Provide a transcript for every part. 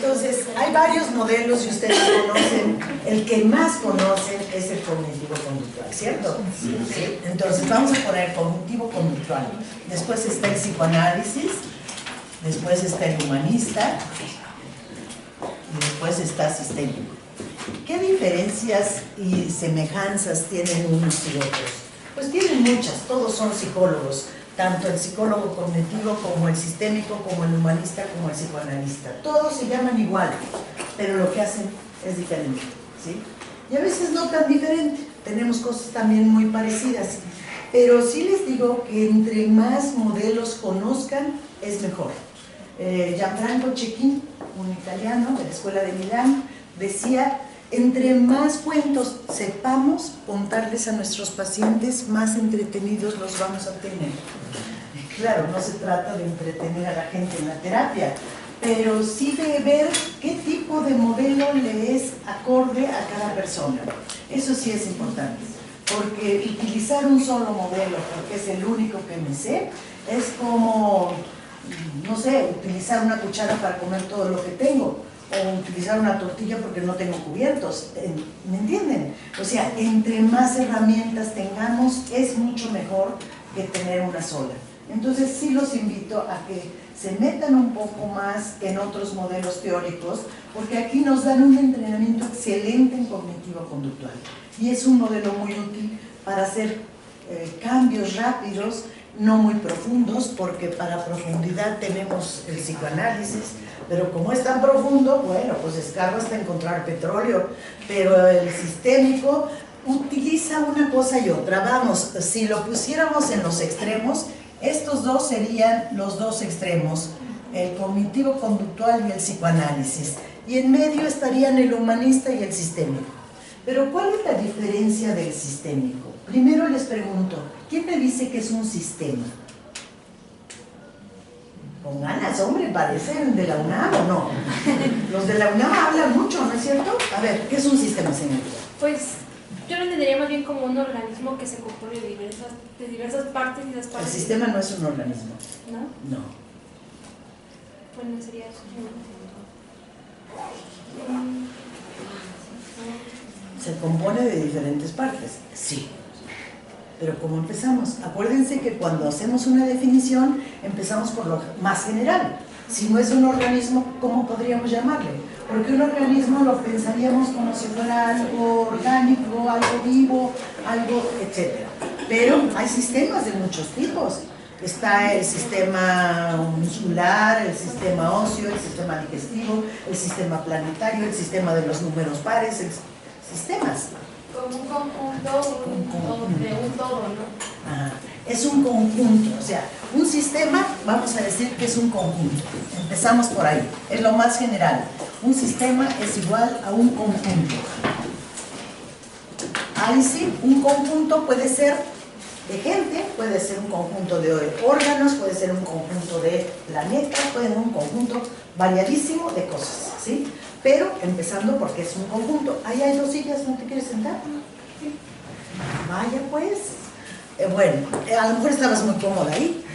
Entonces, hay varios modelos y ustedes conocen, el que más conocen es el cognitivo-conductual, ¿cierto? Sí. Entonces, vamos a poner cognitivo-conductual. Después está el psicoanálisis, después está el humanista y después está sistémico. ¿Qué diferencias y semejanzas tienen unos y otros? Pues tienen muchas, todos son psicólogos. Tanto el psicólogo cognitivo como el sistémico, como el humanista, como el psicoanalista. Todos se llaman igual, pero lo que hacen es diferente, ¿sí? Y a veces no tan diferente, tenemos cosas también muy parecidas. Pero sí les digo que entre más modelos conozcan, es mejor. Gianfranco Cecchin, un italiano de la Escuela de Milán, decía: entre más cuentos sepamos contarles a nuestros pacientes, más entretenidos los vamos a tener. Claro, no se trata de entretener a la gente en la terapia, pero sí de ver qué tipo de modelo le es acorde a cada persona. Eso sí es importante, porque utilizar un solo modelo, porque es el único que me sé, es como, no sé, utilizar una cuchara para comer todo lo que tengo, o utilizar una tortilla porque no tengo cubiertos, ¿me entienden? O sea, entre más herramientas tengamos, es mucho mejor que tener una sola. Entonces sí los invito a que se metan un poco más en otros modelos teóricos, porque aquí nos dan un entrenamiento excelente en cognitivo-conductual, y es un modelo muy útil para hacer cambios rápidos, no muy profundos, porque para profundidad tenemos el psicoanálisis, pero como es tan profundo, bueno, pues escarba hasta encontrar petróleo. Pero el sistémico utiliza una cosa y otra. Vamos, si lo pusiéramos en los extremos, estos dos serían los dos extremos, el cognitivo-conductual y el psicoanálisis, y en medio estarían el humanista y el sistémico. Pero ¿cuál es la diferencia del sistémico? Primero les pregunto, ¿quién me dice que es un sistema? Con ganas, hombre, parecen de la UNAM, ¿o no? Los de la UNAM hablan mucho, ¿no es cierto? A ver, ¿qué es un sistema, señorita? Pues yo lo entendería más bien como un organismo que se compone de diversas partes y las partes. El sistema no es un organismo. ¿No? No. Bueno, sería eso. ¿Se compone de diferentes partes? Sí. Pero ¿cómo empezamos? Acuérdense que cuando hacemos una definición, empezamos por lo más general. Si no es un organismo, ¿cómo podríamos llamarle? Porque un organismo lo pensaríamos como si fuera algo orgánico, algo vivo, algo, etc. Pero hay sistemas de muchos tipos. Está el sistema muscular, el sistema óseo, el sistema digestivo, el sistema planetario, el sistema de los números pares, sistemas. Como un conjunto de un todo, ¿no? Ajá. Es un conjunto, o sea, un sistema, vamos a decir que es un conjunto. Empezamos por ahí, es lo más general. Un sistema es igual a un conjunto. Ahí sí, un conjunto puede ser de gente, puede ser un conjunto de órganos, puede ser un conjunto de planetas, puede ser un conjunto variadísimo de cosas, ¿sí? Pero empezando porque es un conjunto. Ahí hay dos sillas, ¿no te quieres sentar? Sí. Vaya pues. Bueno, a lo mejor estabas muy cómoda ahí.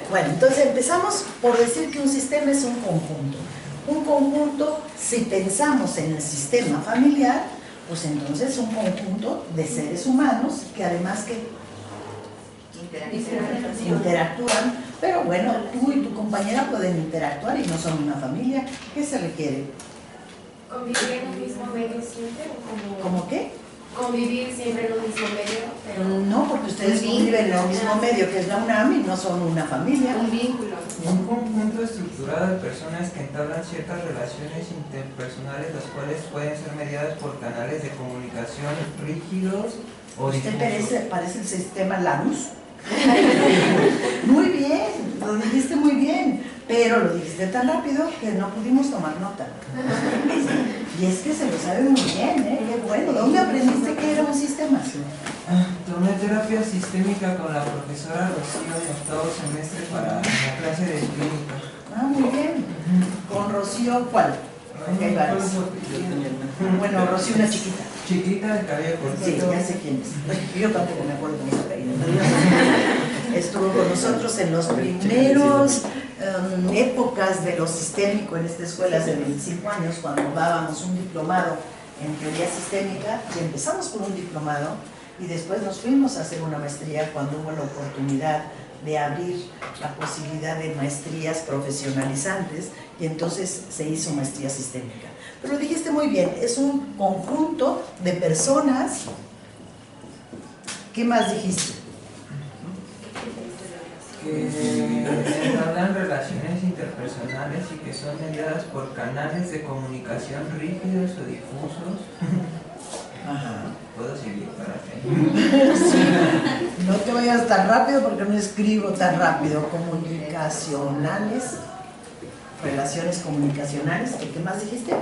Bueno, entonces empezamos por decir que un sistema es un conjunto. Un conjunto, si pensamos en el sistema familiar, pues entonces es un conjunto de seres humanos que además que interactúan, pero bueno, tú y tu compañera pueden interactuar y no son una familia. ¿Qué se requiere? ¿Convivir en un mismo medio siempre? ¿O ¿Cómo qué? convivir siempre en un mismo medio? Pero no, porque ustedes conviven en el mismo medio que es la UNAM y no son una familia. un vínculo. Un conjunto estructurado de personas que entablan ciertas relaciones interpersonales, las cuales pueden ser mediadas por canales de comunicación rígidos o Usted difusos. parece el sistema Lanús. Muy bien, lo dijiste muy bien, pero lo dijiste tan rápido que no pudimos tomar nota. Y es que se lo sabe muy bien, ¿eh? Qué bueno. ¿Dónde aprendiste que era un sistema? Tomé terapia sistémica con la profesora Rocío en octavo semestre para la clase de clínica. Ah, muy bien. ¿Con Rocío cuál? Porque hay varias. Bueno, Rocío una chiquita. Chiquita de cabello Sí, cortito. ya sé quién es. Yo tampoco me acuerdo cómo se apellida. Estuvo con nosotros en los primeros épocas de lo sistémico en esta escuela hace 25 años, cuando dábamos un diplomado en teoría sistémica, y empezamos con un diplomado y después nos fuimos a hacer una maestría cuando hubo la oportunidad de abrir la posibilidad de maestrías profesionalizantes, y entonces se hizo maestría sistémica. Pero lo dijiste muy bien, es un conjunto de personas. ¿Qué más dijiste? Que entablan relaciones interpersonales y que son mediadas por canales de comunicación rígidos o difusos. Ajá. ¿Puedo seguir para que? Sí. No te vayas tan rápido porque no escribo tan rápido. Comunicacionales, relaciones comunicacionales. ¿Qué más dijiste?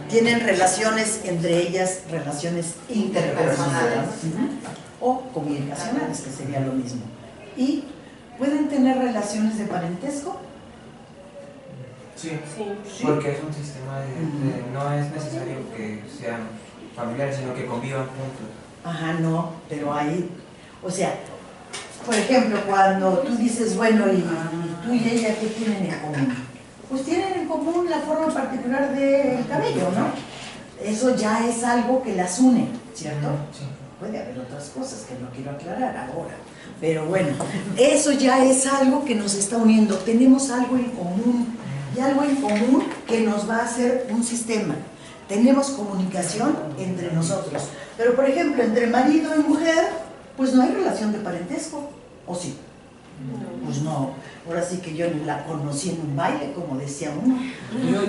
Tienen relaciones entre ellas, relaciones interpersonales o comunicacionales, que sería lo mismo. Y pueden tener relaciones de parentesco. Sí, porque es un sistema no es necesario que sean familiares, sino que convivan juntos. Ajá, no, pero ahí, o sea, por ejemplo, cuando tú dices, bueno, y tú y ella, ¿qué tienen en común? Pues tienen en común la forma particular del cabello, ¿no? Eso ya es algo que las une, ¿cierto? Sí. Puede haber otras cosas que no quiero aclarar ahora, pero bueno, eso ya es algo que nos está uniendo. Tenemos algo en común, y algo en común que nos va a hacer un sistema. Tenemos comunicación entre nosotros, pero por ejemplo, entre marido y mujer, pues no hay relación de parentesco, ¿o sí? Pues no, ahora sí que yo la conocí en un baile, como decía uno.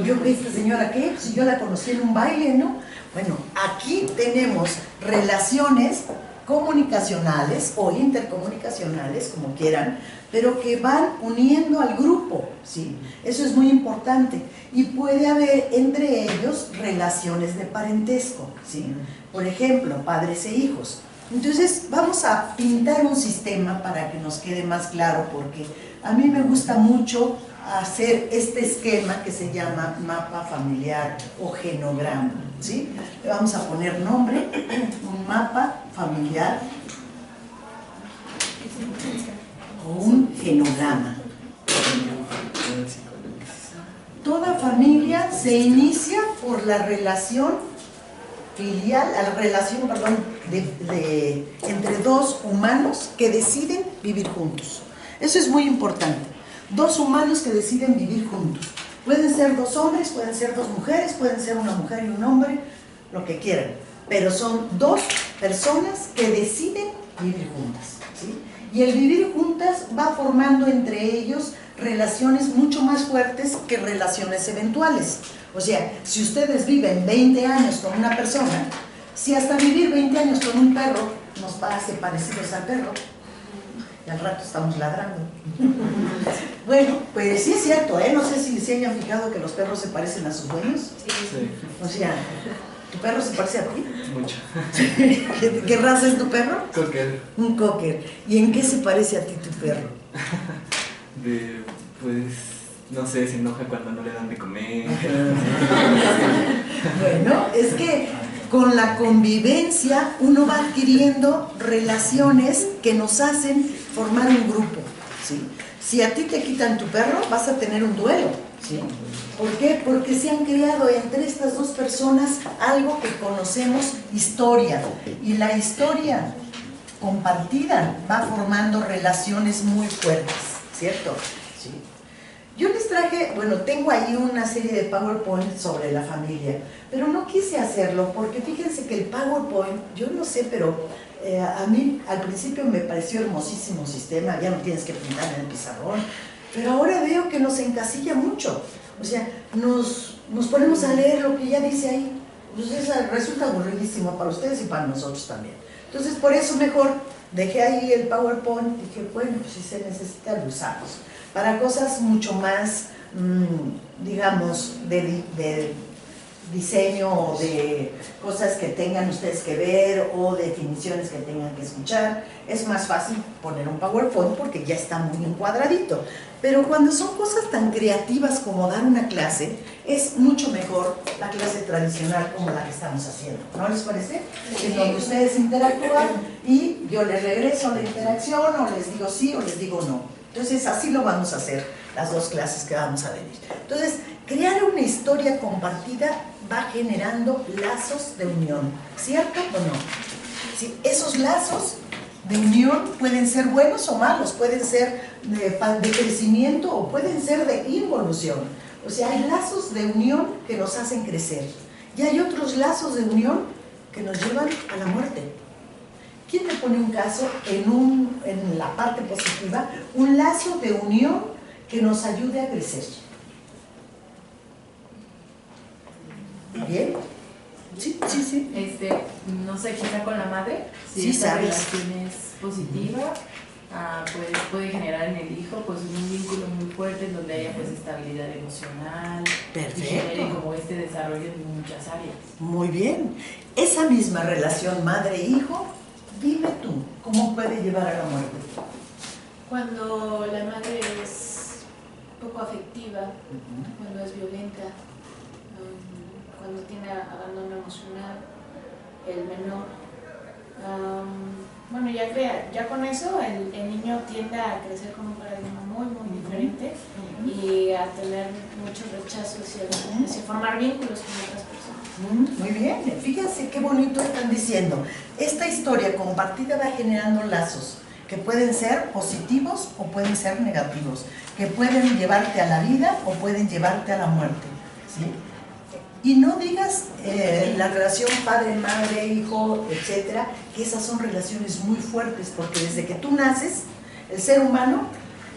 Yo esta señora, ¿qué? Si yo la conocí en un baile, ¿no? Bueno, aquí tenemos relaciones comunicacionales o intercomunicacionales, como quieran, pero que van uniendo al grupo, ¿sí? Eso es muy importante. Y puede haber entre ellos relaciones de parentesco, ¿sí? Por ejemplo, padres e hijos. Entonces vamos a pintar un sistema para que nos quede más claro, porque a mí me gusta mucho hacer este esquema que se llama mapa familiar o genograma, ¿sí? Le vamos a poner nombre, un mapa familiar o un genograma. Toda familia se inicia por la relación filial, entre dos humanos que deciden vivir juntos. Eso es muy importante. Dos humanos que deciden vivir juntos. Pueden ser dos hombres, pueden ser dos mujeres, pueden ser una mujer y un hombre, lo que quieran. Pero son dos personas que deciden vivir juntas, ¿sí? Y el vivir juntas va formando entre ellos relaciones mucho más fuertes que relaciones eventuales. O sea, si ustedes viven 20 años con una persona, si hasta vivir 20 años con un perro nos hace parecidos al perro, y al rato estamos ladrando. Bueno, pues sí es cierto, ¿eh? No sé si se hayan fijado que los perros se parecen a sus dueños. Sí. O sea, ¿tu perro se parece a ti? Mucho. ¿Qué raza es tu perro? Cocker. Un cocker. ¿Y en qué se parece a ti tu perro? Pues, no sé, se enoja cuando no le dan de comer. Bueno, es que con la convivencia uno va adquiriendo relaciones que nos hacen formar un grupo, ¿sí? Si a ti te quitan tu perro, vas a tener un duelo, ¿sí? ¿Por qué? Porque se han creado entre estas dos personas algo que conocemos historia, y la historia compartida va formando relaciones muy fuertes, ¿cierto? Sí. Yo les traje, bueno, tengo ahí una serie de PowerPoint sobre la familia, pero no quise hacerlo porque fíjense que el PowerPoint, yo no sé, pero a mí al principio me pareció hermosísimo sistema, ya no tienes que pintar en el pizarrón, pero ahora veo que nos encasilla mucho. O sea, nos ponemos a leer lo que ya dice ahí. Pues resulta aburridísimo para ustedes y para nosotros también. Entonces, por eso mejor dejé ahí el PowerPoint y dije, bueno, pues si se necesita lo usamos. Para cosas mucho más, digamos, de diseño o de cosas que tengan ustedes que ver o definiciones que tengan que escuchar, es más fácil poner un PowerPoint porque ya está muy encuadradito. Pero cuando son cosas tan creativas como dar una clase, es mucho mejor la clase tradicional como la que estamos haciendo, ¿no les parece? En donde ustedes interactúan y yo les regreso la interacción o les digo sí o les digo no. Entonces, así lo vamos a hacer las dos clases que vamos a venir. Entonces, crear una historia compartida va generando lazos de unión, ¿cierto o no? Sí, esos lazos de unión pueden ser buenos o malos, pueden ser de crecimiento o pueden ser de involución. O sea, hay lazos de unión que nos hacen crecer y hay otros lazos de unión que nos llevan a la muerte. ¿Quién me pone un caso en la parte positiva? Un lazo de unión que nos ayude a crecer. ¿Bien? Sí, sí, sí. No sé, quizá con la madre, si Sí, esta sabes. relación es positiva, pues puede generar en el hijo pues un vínculo muy fuerte en donde haya pues estabilidad emocional. Perfecto. Y genere como desarrollo en muchas áreas. Muy bien. Esa misma relación madre-hijo, dime tú, ¿cómo puede llevar a la muerte? Cuando la madre es poco afectiva, cuando es violenta, cuando tiene abandono emocional, el menor. Bueno, ya con eso el niño tiende a crecer con un paradigma muy diferente y a tener muchos rechazos y a formar vínculos con otras personas. Muy bien, fíjense qué bonito están diciendo. Esta historia compartida va generando lazos que pueden ser positivos o pueden ser negativos, que pueden llevarte a la vida o pueden llevarte a la muerte, ¿sí? Y no digas la relación padre, madre, hijo, etcétera, que esas son relaciones muy fuertes, porque desde que tú naces, el ser humano,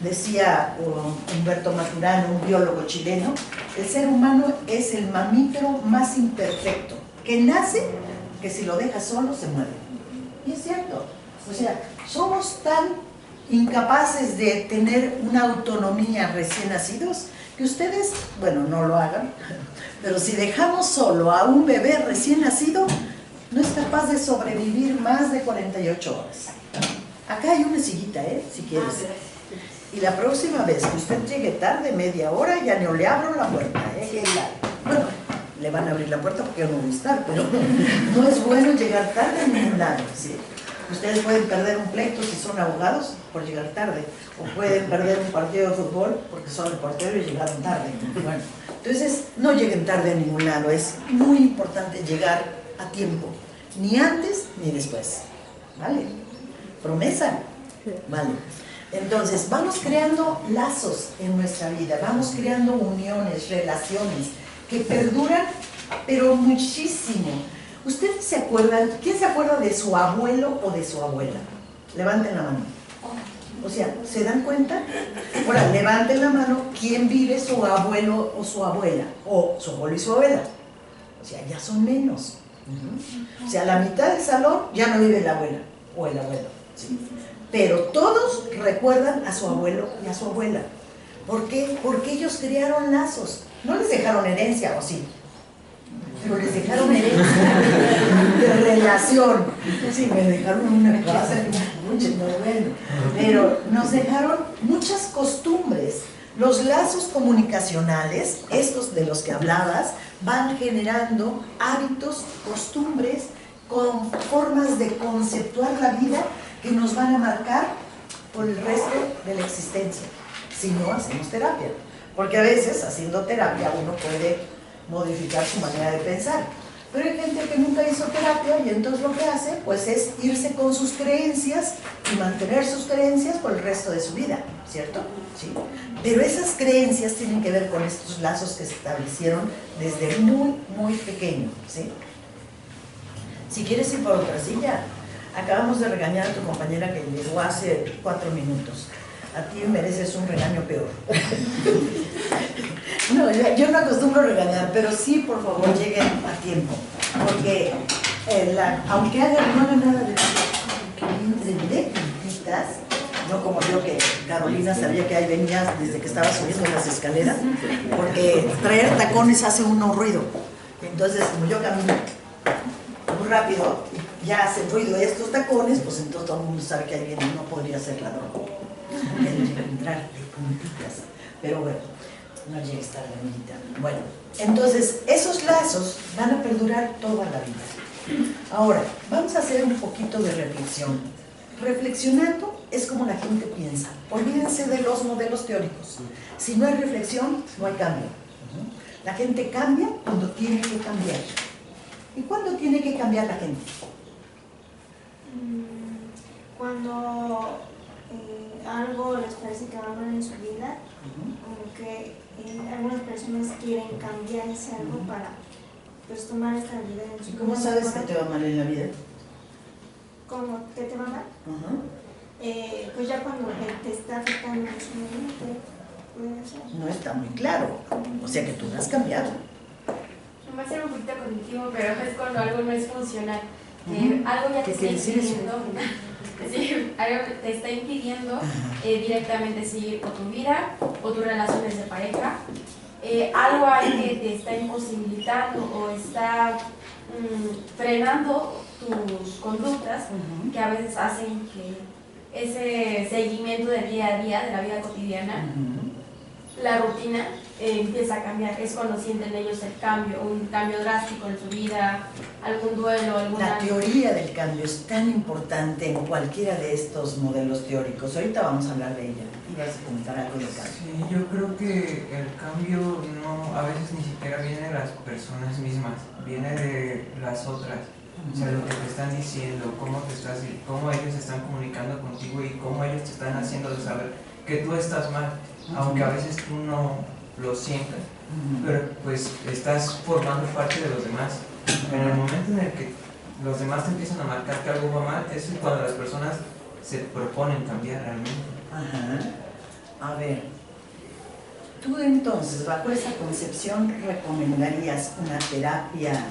decía Humberto Maturana, un biólogo chileno, el ser humano es el mamífero más imperfecto, que nace, que si lo dejas solo se muere. Y es cierto, o sea, somos tan incapaces de tener una autonomía recién nacidos, que ustedes, bueno, no lo hagan, pero si dejamos solo a un bebé recién nacido, no es capaz de sobrevivir más de 48 horas. Acá hay una sillita, si quieres. Y la próxima vez que usted llegue tarde, media hora, ya no le abro la puerta, Bueno, le van a abrir la puerta porque yo no voy a estar, pero no es bueno llegar tarde a ningún lado, ¿sí? Ustedes pueden perder un pleito si son abogados por llegar tarde, o pueden perder un partido de fútbol porque son el portero y llegaron tarde. Bueno, entonces no lleguen tarde a ningún lado, es muy importante llegar a tiempo, ni antes ni después, ¿vale? ¿Promesa? Vale. Entonces vamos creando lazos en nuestra vida, vamos creando uniones, relaciones que perduran, pero muchísimo. ¿Ustedes se acuerdan? ¿Quién se acuerda de su abuelo o de su abuela? Levanten la mano. O sea, ¿se dan cuenta? Ahora, levanten la mano, ¿quién vive su abuelo o su abuela? O su abuelo y su abuela. O sea, ya son menos. O sea, la mitad del salón ya no vive la abuela o el abuelo. ¿Sí? Pero todos recuerdan a su abuelo y a su abuela. ¿Por qué? Porque ellos crearon lazos. No les dejaron herencia, ¿o sí? Pero les dejaron herencia de relación. Sí, me dejaron una casa y un coche, no bueno. Pero nos dejaron muchas costumbres. Los lazos comunicacionales, estos de los que hablabas, van generando hábitos, costumbres, con formas de conceptuar la vida que nos van a marcar por el resto de la existencia, si no hacemos terapia. Porque a veces, haciendo terapia, uno puede modificar su manera de pensar. Pero hay gente que nunca hizo terapia y entonces lo que hace pues es irse con sus creencias y mantener sus creencias por el resto de su vida, ¿cierto? Sí. Pero esas creencias tienen que ver con estos lazos que se establecieron desde muy pequeño, ¿sí? Si quieres ir por otra silla, acabamos de regañar a tu compañera que llegó hace 4 minutos. A ti mereces un regaño peor. No, yo no acostumbro a regañar, pero sí, por favor, lleguen a tiempo. Porque aunque no haga nada de puntitas, no como yo que Carolina sabía que ahí venías desde que estaba subiendo las escaleras, porque traer tacones hace uno ruido. Entonces, como yo camino muy rápido, ya hacen ruido estos tacones, pues entonces todo el mundo sabe que ahí viene, no podría ser ladrón. Porque no llega a entrar de puntitas. Pero bueno, no llegues tarde, amiguita. Bueno, entonces esos lazos van a perdurar toda la vida. Ahora, vamos a hacer un poquito de reflexión. Reflexionando es como la gente piensa. Olvídense de los modelos teóricos. Si no hay reflexión, no hay cambio. La gente cambia cuando tiene que cambiar. ¿Y cuándo tiene que cambiar la gente? Cuando algo les parece que va mal en su vida, como que algunas personas quieren cambiar ese algo para pues tomar estabilidad en su vida. ¿Cómo sabes que te va mal en la vida? ¿Cómo que te va mal? Pues ya cuando te está afectando emocionalmente, puede ser. No está muy claro. O sea que tú no has cambiado. Va a ser un poquito cognitivo, pero es cuando algo no es funcional. Algo ya te está impidiendo, sí, algo te está impidiendo directamente seguir o tu vida o tus relaciones de pareja. Algo hay que te está imposibilitando o está frenando tus conductas que a veces hacen que ese seguimiento del día a día, de la vida cotidiana, la rutina empieza a cambiar. Es cuando sienten ellos el cambio, un cambio drástico en su vida, algún duelo, La teoría del cambio es tan importante en cualquiera de estos modelos teóricos. Ahorita vamos a hablar de ella. ¿Ibas a comentar algo de cambio? Sí, yo creo que el cambio no, a veces ni siquiera viene de las personas mismas, viene de las otras. O sea, lo que te están diciendo, cómo ellos están comunicando contigo y cómo ellos te están haciendo saber que tú estás mal, aunque a veces tú no lo sientas, pero pues estás formando parte de los demás. En el momento en el que los demás te empiezan a marcar que algo va mal, es cuando las personas se proponen cambiar realmente. A ver, tú entonces, bajo esa concepción, ¿recomendarías una terapia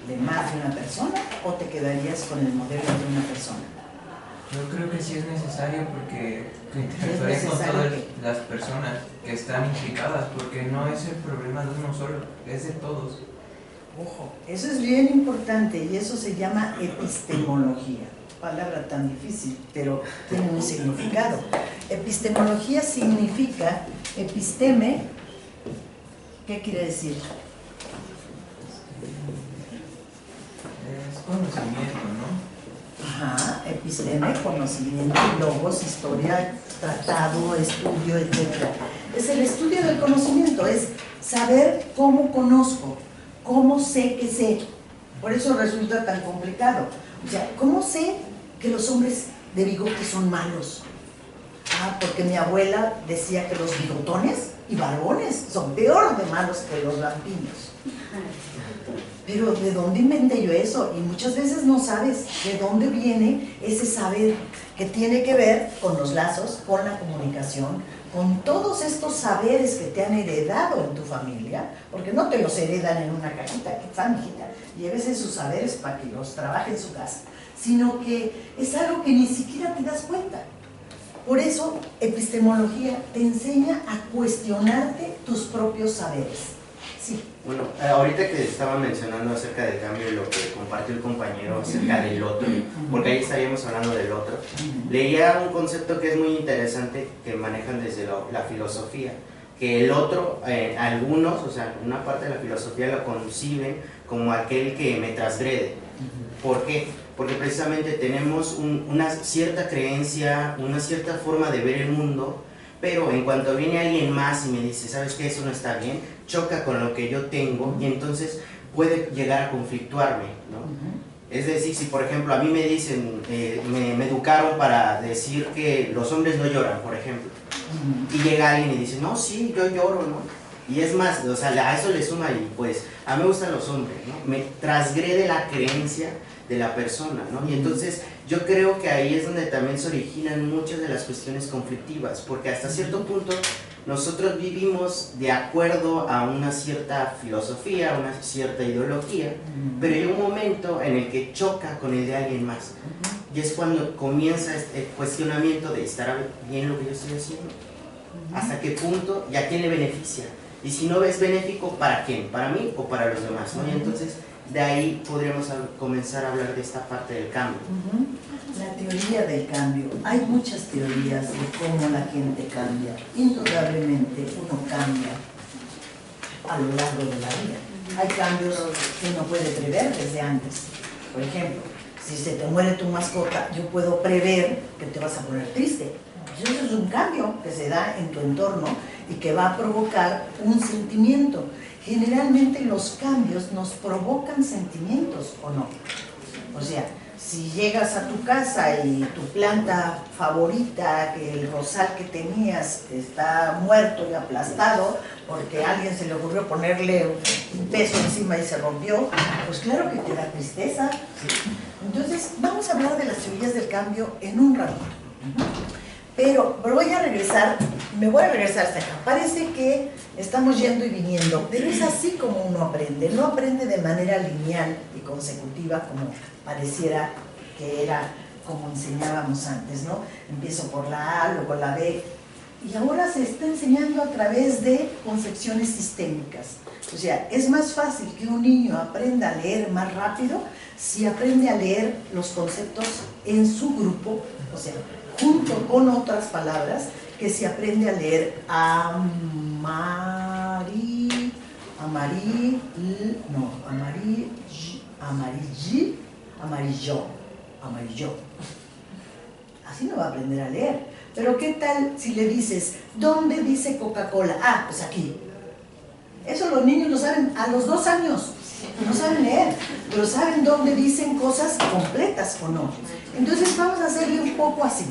de más de una persona o te quedarías con el modelo de una persona? Yo creo que sí es necesario porque interactuar con todas las personas que están implicadas, porque no es el problema de uno solo, es de todos. Ojo, eso es bien importante y eso se llama epistemología. Palabra tan difícil, pero tiene un significado. Epistemología significa, episteme, ¿qué quiere decir? Es conocimiento, ¿no? Ajá, episteme, conocimiento, logos, historia, tratado, estudio, etc. Es el estudio del conocimiento, es saber cómo conozco, cómo sé que sé. Por eso resulta tan complicado. O sea, ¿cómo sé que los hombres de bigote son malos? Ah, porque mi abuela decía que los bigotones y barbones son peor de malos que los lampiños. Pero ¿de dónde inventé yo eso? Y muchas veces no sabes de dónde viene ese saber que tiene que ver con los lazos, con la comunicación, con todos estos saberes que te han heredado en tu familia, porque no te los heredan en una cajita, que está, mijita, lleves esos saberes para que los trabaje en su casa, sino que es algo que ni siquiera te das cuenta. Por eso, epistemología te enseña a cuestionarte tus propios saberes. Sí. Bueno, ahorita que estaba mencionando acerca del cambio y lo que compartió el compañero acerca del otro, porque ahí estaríamos hablando del otro, leía un concepto que es muy interesante que manejan desde la filosofía, que el otro, algunos, o sea, una parte de la filosofía lo conciben como aquel que me transgrede. ¿Por qué? Porque precisamente tenemos una cierta creencia, una cierta forma de ver el mundo, pero en cuanto viene alguien más y me dice, ¿sabes qué? Eso no está bien, choca con lo que yo tengo y entonces puede llegar a conflictuarme, ¿no? Es decir, si por ejemplo a mí me dicen, me educaron para decir que los hombres no lloran, por ejemplo, y llega alguien y dice, no, sí, yo lloro, ¿no? Y es más, o sea, a eso le suma y pues, a mí me gustan los hombres, ¿no? Me transgrede la creencia de la persona, ¿no? Y entonces yo creo que ahí es donde también se originan muchas de las cuestiones conflictivas, porque hasta cierto punto nosotros vivimos de acuerdo a una cierta filosofía, una cierta ideología, pero hay un momento en el que choca con el de alguien más, y es cuando comienza este cuestionamiento de ¿estará bien lo que yo estoy haciendo? ¿Hasta qué punto? ¿Y a quién le beneficia? Y si no es benéfico, ¿para quién? ¿Para mí o para los demás? ¿no? Y entonces de ahí podríamos comenzar a hablar de esta parte del cambio. La teoría del cambio. Hay muchas teorías de cómo la gente cambia. Indudablemente uno cambia a lo largo de la vida. Hay cambios que uno puede prever desde antes. Por ejemplo, Si se te muere tu mascota, yo puedo prever que te vas a poner triste. Eso es un cambio que se da en tu entorno y que va a provocar un sentimiento. Generalmente los cambios nos provocan sentimientos, ¿o no? O sea, si llegas a tu casa y tu planta favorita, que el rosal que tenías está muerto y aplastado porque a alguien se le ocurrió ponerle un peso encima y se rompió, pues claro que te da tristeza. Entonces, vamos a hablar de las teorías del cambio en un rato. Pero me voy a regresar hasta acá. Parece que estamos yendo y viniendo, pero es así como uno aprende. No aprende de manera lineal y consecutiva como pareciera que era como enseñábamos antes, ¿no? Empiezo por la A, luego la B, y ahora se está enseñando a través de concepciones sistémicas. O sea, es más fácil que un niño aprenda a leer más rápido si aprende a leer los conceptos en su grupo, o sea, junto con otras palabras, que se aprende a leer amarillo. Así no va a aprender a leer. Pero ¿qué tal si le dices, ¿dónde dice Coca-Cola? Ah, pues aquí. Eso los niños lo saben a los 2 años. No saben leer, pero saben dónde dicen cosas completas o no. Entonces vamos a hacerle un poco así.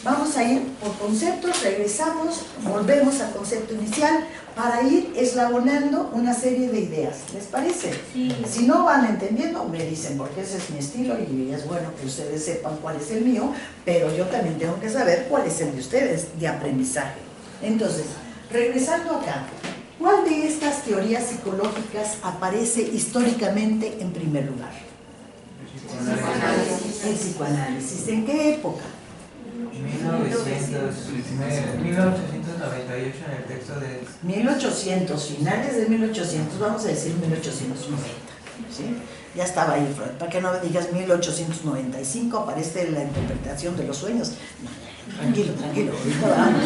Vamos a ir por conceptos, regresamos, volvemos al concepto inicial para ir eslabonando una serie de ideas. ¿Les parece? Sí. Si no van entendiendo, me dicen, porque ese es mi estilo y es bueno que ustedes sepan cuál es el mío, pero yo también tengo que saber cuál es el de ustedes de aprendizaje. Entonces, regresando acá, ¿cuál de estas teorías psicológicas aparece históricamente en primer lugar? El psicoanálisis. ¿En qué época? 1898 en el texto de... 1800, finales de 1800, vamos a decir 1890. ¿Sí? Ya estaba ahí Freud. Para que no me digas 1895, aparece la interpretación de los sueños. No, tranquilo, ahorita vamos.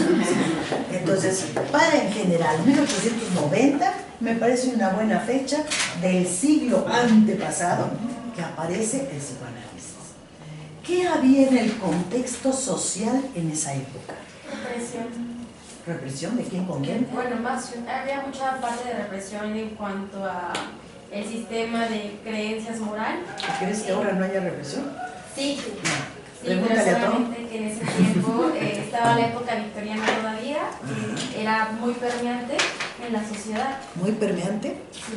Entonces, para en general, 1890 me parece una buena fecha del siglo antepasado que aparece el psicoanálisis. ¿Qué había en el contexto social en esa época? Represión. ¿Represión de quién con quién? Bueno, había mucha parte de represión en cuanto a el sistema de creencias moral. ¿Crees que ahora no haya represión? Sí, pero Pregúntale a Tom. solamente que en ese tiempo estaba la época victoriana todavía, que era muy permeante en la sociedad. ¿Muy permeante? Sí.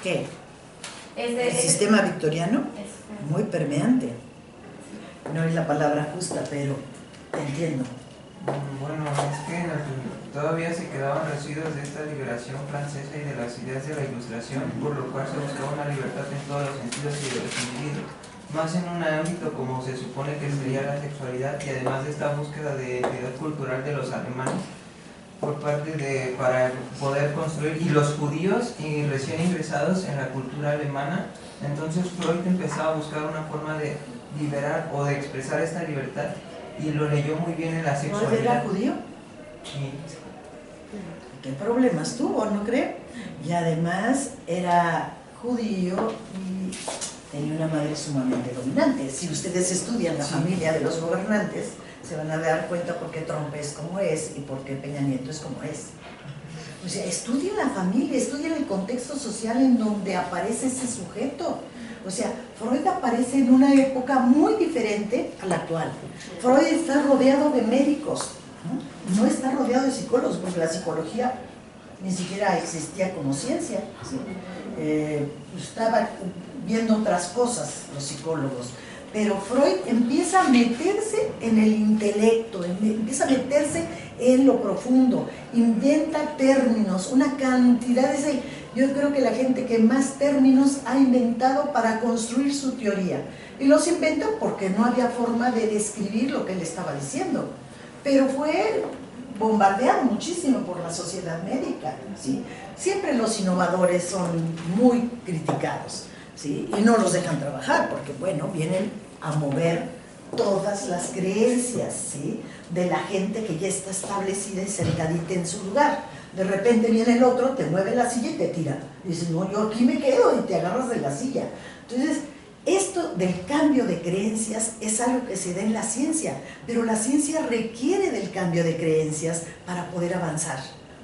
¿Qué? ¿El sistema victoriano? Muy permeante. No es la palabra justa, pero te entiendo. Bueno, es que todavía se quedaban residuos de esta liberación francesa y de las ideas de la Ilustración, por lo cual se buscaba una libertad en todos los sentidos y de los individuos, más en un ámbito como se supone que sería la sexualidad, y además de esta búsqueda de identidad cultural de los alemanes por parte de, para poder construir, y los judíos y recién ingresados en la cultura alemana. Entonces Freud empezaba a buscar una forma de liberar o de expresar esta libertad, y lo leyó muy bien en la sexualidad. ¿No era judío? Sí. ¿Qué problemas tuvo, no cree? Y además era judío y tenía una madre sumamente dominante. Si ustedes estudian la familia de los gobernantes, se van a dar cuenta por qué Trump es como es y por qué Peña Nieto es como es. O sea, estudien la familia, estudien el contexto social en donde aparece ese sujeto. O sea, Freud aparece en una época muy diferente a la actual. Freud está rodeado de médicos, no está rodeado de psicólogos, porque la psicología ni siquiera existía como ciencia. ¿Sí? Estaba viendo otras cosas los psicólogos. Pero Freud empieza a meterse en el intelecto, empieza a meterse en lo profundo, inventa términos, una cantidad de... Yo creo que la gente que más términos ha inventado para construir su teoría. Y los inventa porque no había forma de describir lo que él estaba diciendo. Pero fue bombardeado muchísimo por la sociedad médica, ¿sí? Siempre los innovadores son muy criticados, ¿sí? Y no los dejan trabajar porque, bueno, vienen a mover todas las creencias, ¿sí?, de la gente que ya está establecida y sentadita en su lugar. De repente viene el otro, te mueve la silla y te tira. Y dices, no, yo aquí me quedo, y te agarras de la silla. Entonces, Esto del cambio de creencias es algo que se da en la ciencia, pero la ciencia requiere del cambio de creencias para poder avanzar.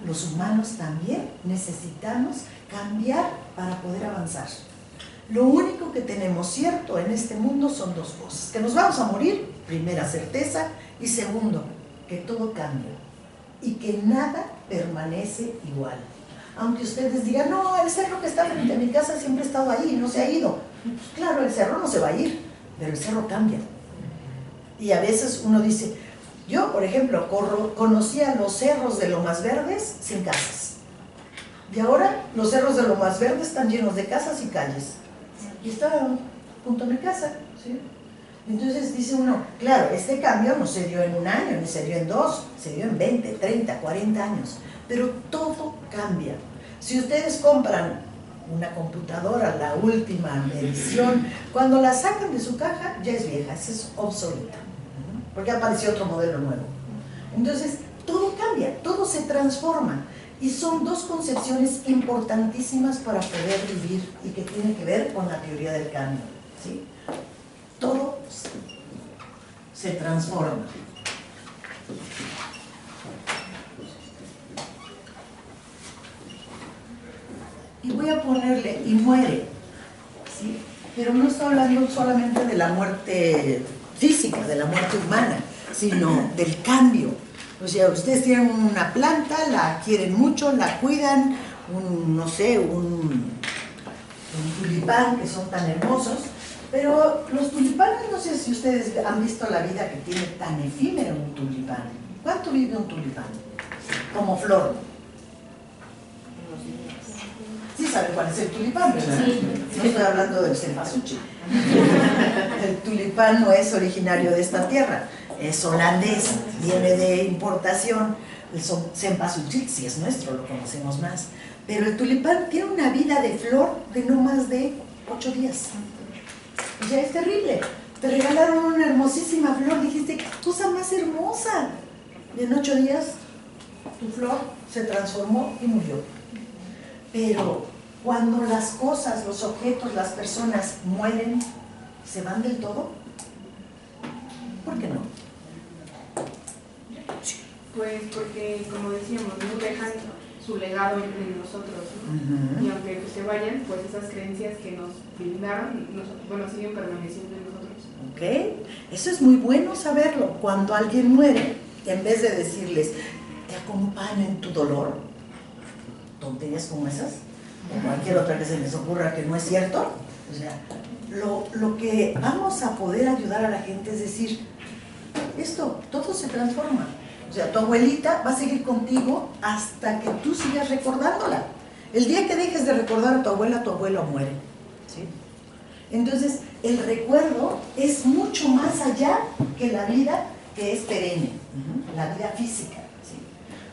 Los humanos también necesitamos cambiar para poder avanzar. Lo único que tenemos cierto en este mundo son dos cosas: que nos vamos a morir, primera certeza, y segundo, que todo cambia y que nada permanece igual. Aunque ustedes digan, no, el cerro que está frente a mi casa siempre ha estado ahí, no se ha ido. Pues claro, el cerro no se va a ir, pero el cerro cambia. Y a veces uno dice, yo por ejemplo conocía los cerros de Lomas Verdes sin casas. Y ahora los cerros de Lomas Verdes están llenos de casas y calles. Y está junto a mi casa, ¿sí? Entonces dice uno, claro, este cambio no se dio en un año, ni se dio en 2, se dio en 20, 30, 40 años. Pero todo cambia. Si ustedes compran una computadora, la última edición, cuando la sacan de su caja ya es vieja, es obsoleta, porque apareció otro modelo nuevo. Entonces, todo cambia, todo se transforma. Y son dos concepciones importantísimas para poder vivir y que tienen que ver con la teoría del cambio, ¿sí? Todo se transforma. Y voy a ponerle, y muere, ¿sí? Pero no estoy hablando solamente de la muerte física, de la muerte humana, sino del cambio. O sea, ustedes tienen una planta, la quieren mucho, la cuidan, no sé, un tulipán, que son tan hermosos, pero los tulipanes, no sé si ustedes han visto la vida que tiene tan efímera un tulipán. ¿Cuánto vive un tulipán? Como flor. Sí saben cuál es el tulipán, ¿verdad? Sí. No estoy hablando del cempasúchil. El tulipán no es originario de esta tierra, es holandés, viene de importación. El cempasúchil sí es nuestro, lo conocemos más. Pero el tulipán tiene una vida de flor de no más de 8 días. O sea, es terrible. Te regalaron una hermosísima flor, dijiste, qué cosa más hermosa. Y en 8 días tu flor se transformó y murió. Pero cuando las cosas, los objetos, las personas mueren, ¿se van del todo? ¿Por qué no? Pues porque, como decíamos, no dejan su legado entre nosotros, ¿no? Y aunque se vayan, pues esas creencias que nos brindaron, bueno, siguen permaneciendo en nosotros. Ok, eso es muy bueno saberlo. Cuando alguien muere, en vez de decirles, te acompaño en tu dolor, tonterías como esas, o cualquier otra que se les ocurra que no es cierto, o sea, lo que vamos a poder ayudar a la gente es decir, esto, todo se transforma. O sea, tu abuelita va a seguir contigo hasta que tú sigas recordándola. El día que dejes de recordar a tu abuelo muere, ¿sí? Entonces, el recuerdo es mucho más allá que la vida que es perenne, la vida física, ¿sí?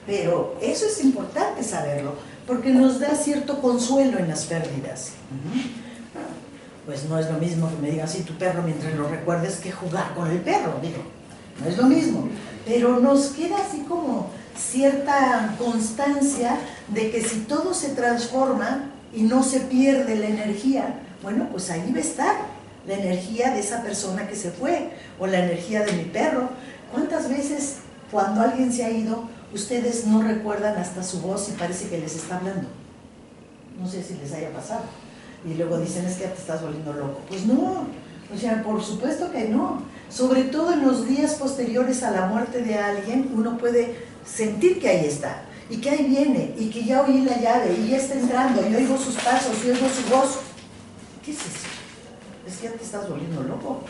Pero eso es importante saberlo, porque nos da cierto consuelo en las pérdidas. Pues no es lo mismo que me digan, sí, tu perro mientras lo recuerdes, que jugar con el perro, digo, no es lo mismo. Pero nos queda así como cierta constancia de que si todo se transforma y no se pierde la energía, bueno, pues ahí va a estar la energía de esa persona que se fue, o la energía de mi perro. ¿Cuántas veces cuando alguien se ha ido, ustedes no recuerdan hasta su voz y parece que les está hablando? No sé si les haya pasado. Y luego dicen, es que ya te estás volviendo loco. Pues no, o sea, por supuesto que no. Sobre todo en los días posteriores a la muerte de alguien, uno puede sentir que ahí está, y que ahí viene, y que ya oí la llave, y ya está entrando, y oigo sus pasos, y oigo su voz. ¿Qué es eso? ¿Es que ya te estás volviendo loco?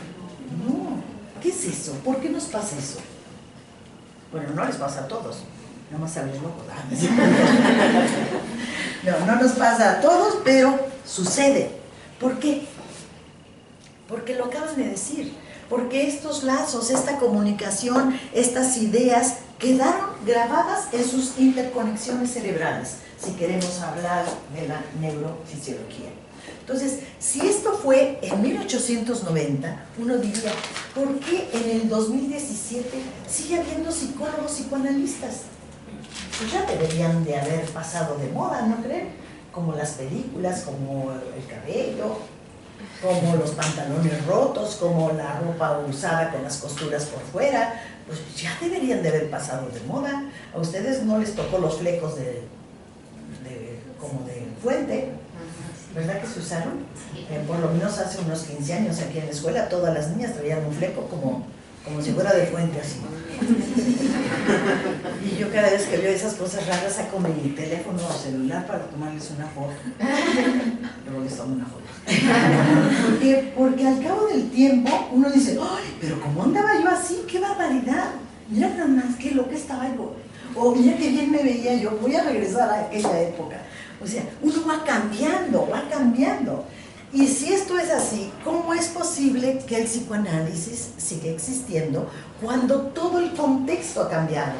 No, ¿qué es eso? ¿Por qué nos pasa eso? Bueno, no les pasa a todos, nada más a los locos. No nos pasa a todos, pero sucede. ¿Por qué? Porque lo acaban de decir. Porque estos lazos, esta comunicación, estas ideas quedaron grabadas en sus interconexiones cerebrales, si queremos hablar de la neurofisiología. Entonces, si esto fue en 1890, uno diría, ¿por qué en el 2017 sigue habiendo psicólogos psicoanalistas? Pues ya deberían de haber pasado de moda, ¿no creen? Como las películas, como el cabello. como los pantalones rotos, como la ropa usada con las costuras por fuera, pues ya deberían de haber pasado de moda. A ustedes no les tocó los flecos como de fuente, ¿verdad que se usaron? Por lo menos hace unos 15 años aquí en la escuela todas las niñas traían un fleco como si fuera de fuente así. Y yo cada vez que veo esas cosas raras saco mi teléfono o celular para tomarles una foto. Luego les tomo una foto. Porque al cabo del tiempo uno dice, ¡ay, pero cómo andaba yo así! ¡Qué barbaridad! Mira nada más qué loca estaba yo. O mira qué bien me veía yo, voy a regresar a aquella época. O sea, uno va cambiando, va cambiando. Y si esto es así, ¿cómo es posible que el psicoanálisis siga existiendo cuando todo el contexto ha cambiado?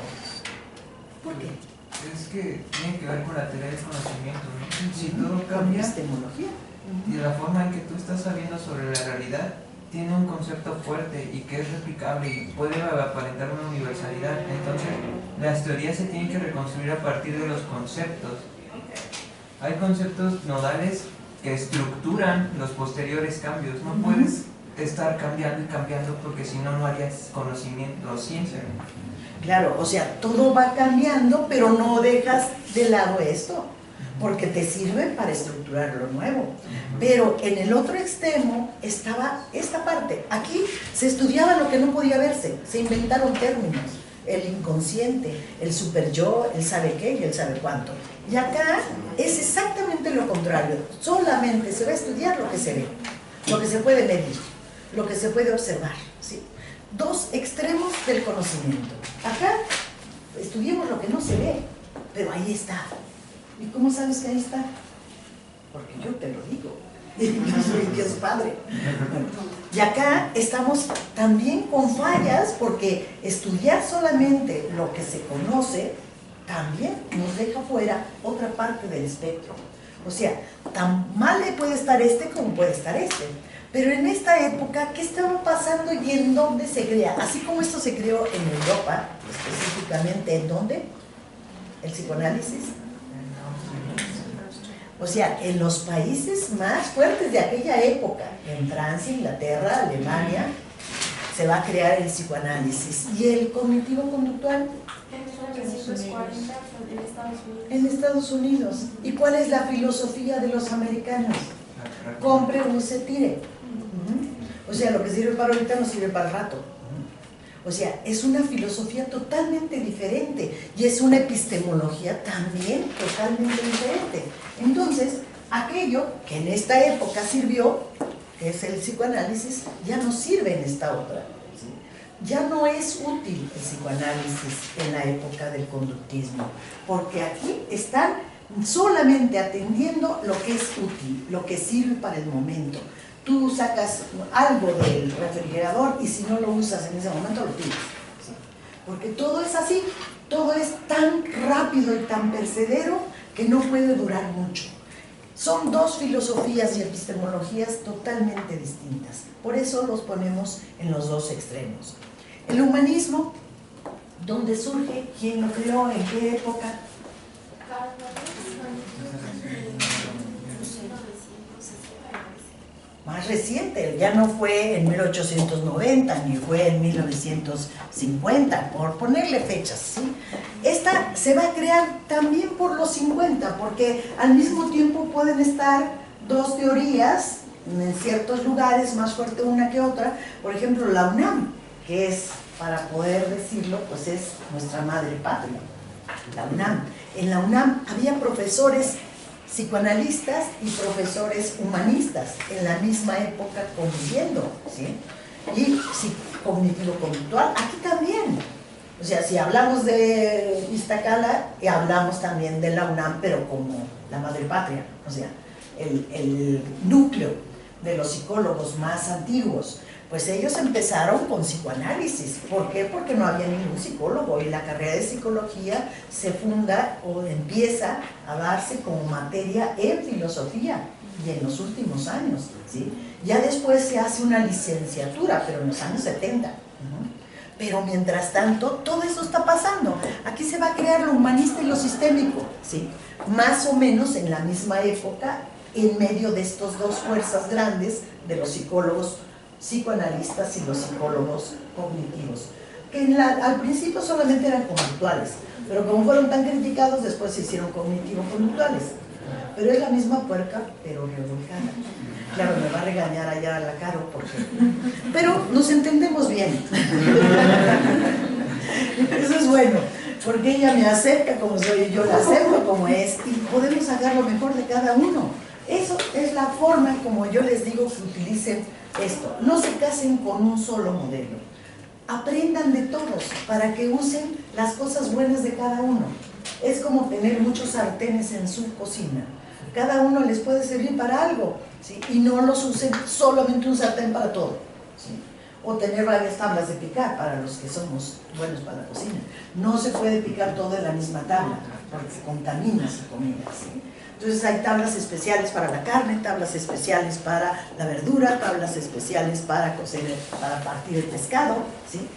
¿Por qué? Es que tiene que ver con la teoría del conocimiento, ¿no? Si todo cambia, epistemología. Y la forma en que tú estás sabiendo sobre la realidad tiene un concepto fuerte y que es replicable y puede aparentar una universalidad. Entonces, las teorías se tienen que reconstruir a partir de los conceptos. Hay conceptos nodales que estructuran los posteriores cambios. No puedes estar cambiando y cambiando porque si no, no harías conocimiento o ciencia. Claro, o sea, todo va cambiando, pero no dejas de lado esto, porque te sirve para estructurar lo nuevo. Pero en el otro extremo estaba esta parte. Aquí se estudiaba lo que no podía verse, se inventaron términos, el inconsciente, el superyo, el sabe qué y el sabe cuánto. Y acá es exactamente lo contrario, solamente se va a estudiar lo que se ve, lo que se puede medir, lo que se puede observar, ¿sí? Dos extremos del conocimiento. Acá estudiemos lo que no se ve, pero ahí está. ¿Y cómo sabes que ahí está? Porque yo te lo digo. Yo soy Dios Padre. Y acá estamos también con fallas porque estudiar solamente lo que se conoce también nos deja fuera otra parte del espectro. O sea, tan mal le puede estar este como puede estar este. Pero en esta época, ¿qué estaba pasando y en dónde se crea? Así como esto se creó en Europa, específicamente ¿en dónde? El psicoanálisis. O sea, en los países más fuertes de aquella época, en Francia, Inglaterra, Alemania, se va a crear el psicoanálisis. ¿Y el cognitivo-conductual? En 1940 en Estados Unidos. En Estados Unidos. ¿Y cuál es la filosofía de los americanos? Compre, use, tire. O sea, lo que sirve para ahorita no sirve para el rato. O sea, es una filosofía totalmente diferente y es una epistemología también totalmente diferente. Entonces, aquello que en esta época sirvió, que es el psicoanálisis, ya no sirve en esta otra. ¿Sí? Ya no es útil el psicoanálisis en la época del conductismo, porque aquí están solamente atendiendo lo que es útil, lo que sirve para el momento. Tú sacas algo del refrigerador y si no lo usas en ese momento lo tiras. ¿Sí? Porque todo es así, todo es tan rápido y tan percedero que no puede durar mucho. Son dos filosofías y epistemologías totalmente distintas. Por eso los ponemos en los dos extremos. El humanismo, ¿dónde surge? ¿Quién lo creó? ¿En qué época? Más reciente, ya no fue en 1890 ni fue en 1950, por ponerle fechas, ¿sí? Esta se va a crear también por los 50, porque al mismo tiempo pueden estar dos teorías en ciertos lugares, más fuerte una que otra. Por ejemplo, la UNAM, que es, para poder decirlo, pues es nuestra madre patria, la UNAM. En la UNAM había profesores psicoanalistas y profesores humanistas en la misma época conviviendo, ¿sí? Y cognitivo-conductual, aquí también. O sea, si hablamos de Iztacala, hablamos también de la UNAM, pero como la madre patria, o sea, el núcleo de los psicólogos más antiguos. Pues ellos empezaron con psicoanálisis. ¿Por qué? Porque no había ningún psicólogo y la carrera de psicología se funda o empieza a darse como materia en filosofía y en los últimos años, ¿sí? Ya después se hace una licenciatura, pero en los años 70. Pero mientras tanto, todo eso está pasando. Aquí se va a crear lo humanista y lo sistémico, ¿sí? Más o menos en la misma época en medio de estas dos fuerzas grandes de los psicólogos psicoanalistas y los psicólogos cognitivos, que al principio solamente eran conductuales, pero como fueron tan criticados, después se hicieron cognitivo-conductuales. Pero es la misma puerca, pero revolcada. Claro, me va a regañar allá a la Caro, pero nos entendemos bien. Eso es bueno, porque ella me acepta como soy y yo la acepto como es, y podemos sacar lo mejor de cada uno. Eso es la forma como yo les digo que utilicen esto. No se casen con un solo modelo. Aprendan de todos para que usen las cosas buenas de cada uno. Es como tener muchos sartenes en su cocina. Cada uno les puede servir para algo, ¿sí? Y no los usen solamente un sartén para todo, ¿sí? O tener varias tablas de picar para los que somos buenos para la cocina. No se puede picar todo en la misma tabla porque se contamina su comida, ¿sí? Entonces hay tablas especiales para la carne, tablas especiales para la verdura, tablas especiales para cocer, para partir el pescado, ¿sí?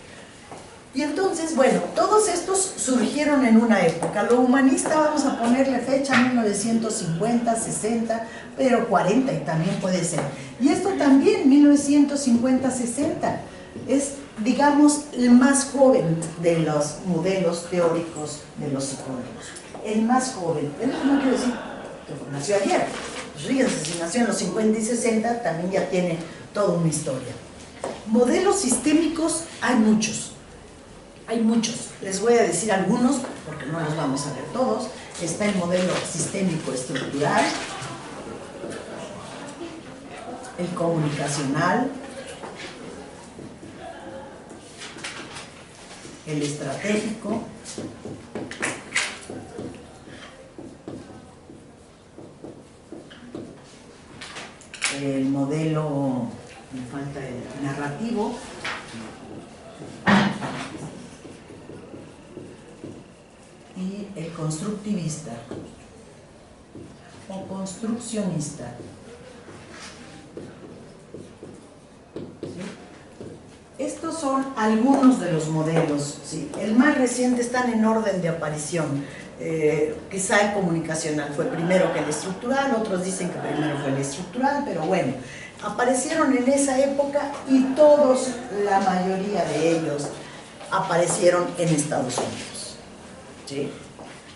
Y entonces, bueno, todos estos surgieron en una época. Lo humanista, vamos a ponerle fecha 1950, 60, pero 40 y también puede ser. Y esto también, 1950, 60, es, digamos, el más joven de los modelos teóricos de los psicólogos. El más joven. Eso no quiere decir que nació ayer. Pues fíjense, si nació en los 50 y 60, también ya tiene toda una historia. Modelos sistémicos hay muchos. Hay muchos, les voy a decir algunos porque no los vamos a ver todos. Está el modelo sistémico estructural, el comunicacional, el estratégico, el modelo, me falta el narrativo, y el constructivista o construccionista. ¿Sí? Estos son algunos de los modelos, ¿sí? El más reciente están en orden de aparición. Quizá el comunicacional fue primero que el estructural, otros dicen que primero fue el estructural, pero bueno, aparecieron en esa época y todos, la mayoría de ellos, aparecieron en Estados Unidos. ¿Sí?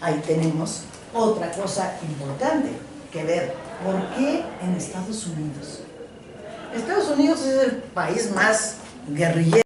Ahí tenemos otra cosa importante que ver. ¿Por qué en Estados Unidos? Estados Unidos es el país más guerrillero